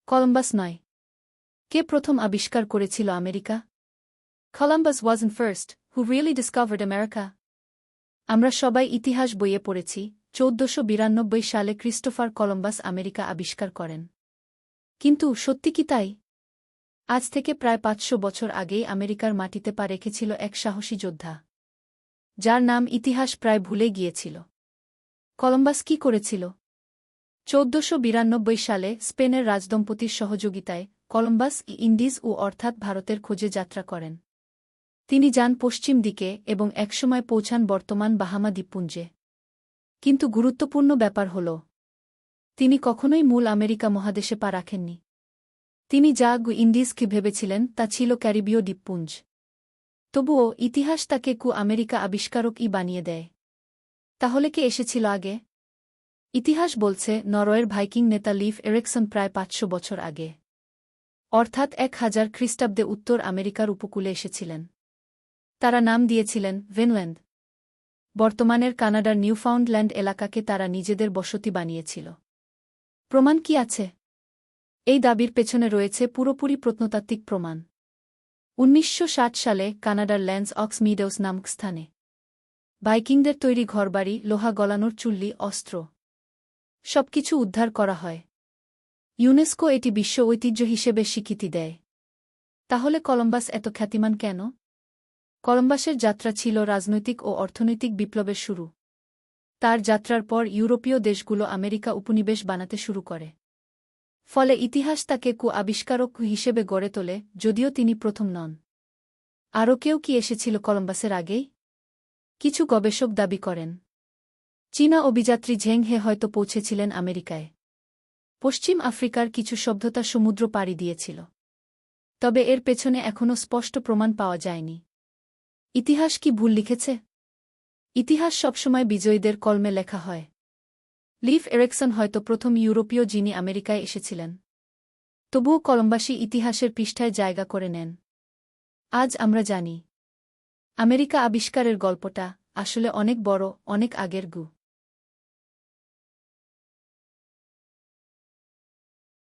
Columbus নয়। কে প্রথম আবিষ্কার করেছিল America? Columbus wasn't first, who really discovered America? আমরা সবাই ইতিহাস বইয়ে পড়েছি 1492 সালে ক্রিস্টোফার কলম্বাস আমেরিকা আবিষ্কার করেন। কিন্তু সত্যি কি তাই? আজ থেকে প্রায় 500 বছর আগেই আমেরিকার মাটিতে পা রেখেছিল এক সাহসী যোদ্ধা, যার নাম ইতিহাস প্রায় ভুলে গিয়েছিল। কলম্বাস কি করেছিল? 1492 সালে স্পেনের রাজদম্পতির সহযোগিতায় কলম্বাস ইন্ডিজ ও অর্থাৎ ভারতের খোঁজে যাত্রা করেন। তিনি যান পশ্চিম দিকে এবং একসময় পৌঁছান বর্তমান বাহামা দ্বীপপুঞ্জে। কিন্তু গুরুত্বপূর্ণ ব্যাপার হল, তিনি কখনোই মূল আমেরিকা মহাদেশে পা রাখেননি। তিনি যা ইন্ডিজকে ভেবেছিলেন তা ছিল ক্যারিবীয় দ্বীপপুঞ্জ। তবুও ইতিহাস তাকে আমেরিকা আবিষ্কারকই বানিয়ে দেয়। তাহলে কে এসেছিল আগে? ইতিহাস বলছে নরওয়ের ভাইকিং নেতা লিফ এরিকসন প্রায় 500 বছর আগে, অর্থাৎ 1000 খ্রিস্টাব্দে উত্তর আমেরিকার উপকূলে এসেছিলেন। তারা নাম দিয়েছিলেন ভেনল্যান্ড। বর্তমানের কানাডার নিউফাউন্ডল্যান্ড এলাকাকে তারা নিজেদের বসতি বানিয়েছিল। প্রমাণ কি আছে? এই দাবির পেছনে রয়েছে পুরোপুরি প্রত্নতাত্ত্বিক প্রমাণ। 1960 সালে কানাডার ল্যান্স অক্স মিডোস নামক স্থানে ভাইকিংদের তৈরি ঘরবাড়ি, লোহা গলানোর চুল্লি, অস্ত্র সবকিছু উদ্ধার করা হয়। ইউনেস্কো এটি বিশ্ব ঐতিহ্য হিসেবে স্বীকৃতি দেয়। তাহলে কলম্বাস এত খ্যাতিমান কেন? কলম্বাসের যাত্রা ছিল রাজনৈতিক ও অর্থনৈতিক বিপ্লবের শুরু। তার যাত্রার পর ইউরোপীয় দেশগুলো আমেরিকা উপনিবেশ বানাতে শুরু করে। ফলে ইতিহাস তাকে আবিষ্কারক হিসেবে গড়ে তোলে, যদিও তিনি প্রথম নন। আরও কেউ কি এসেছিল কলম্বাসের আগেই? কিছু গবেষক দাবি করেন চীনা অভিযাত্রী ঝেং হে হয়তো পৌঁছেছিলেন আমেরিকায়। পশ্চিম আফ্রিকার কিছু সভ্যতা সমুদ্র পাড়ি দিয়েছিল। তবে এর পেছনে এখনও স্পষ্ট প্রমাণ পাওয়া যায়নি। ইতিহাস কি ভুল লিখেছে? ইতিহাস সবসময় বিজয়ীদের কলমে লেখা হয়। লিফ এরিকসন হয়তো প্রথম ইউরোপীয় যিনি আমেরিকায় এসেছিলেন। তবুও কলম্বাসই ইতিহাসের পৃষ্ঠায় জায়গা করে নেন। আজ আমরা জানি, আমেরিকা আবিষ্কারের গল্পটা আসলে অনেক বড়, অনেক আগের।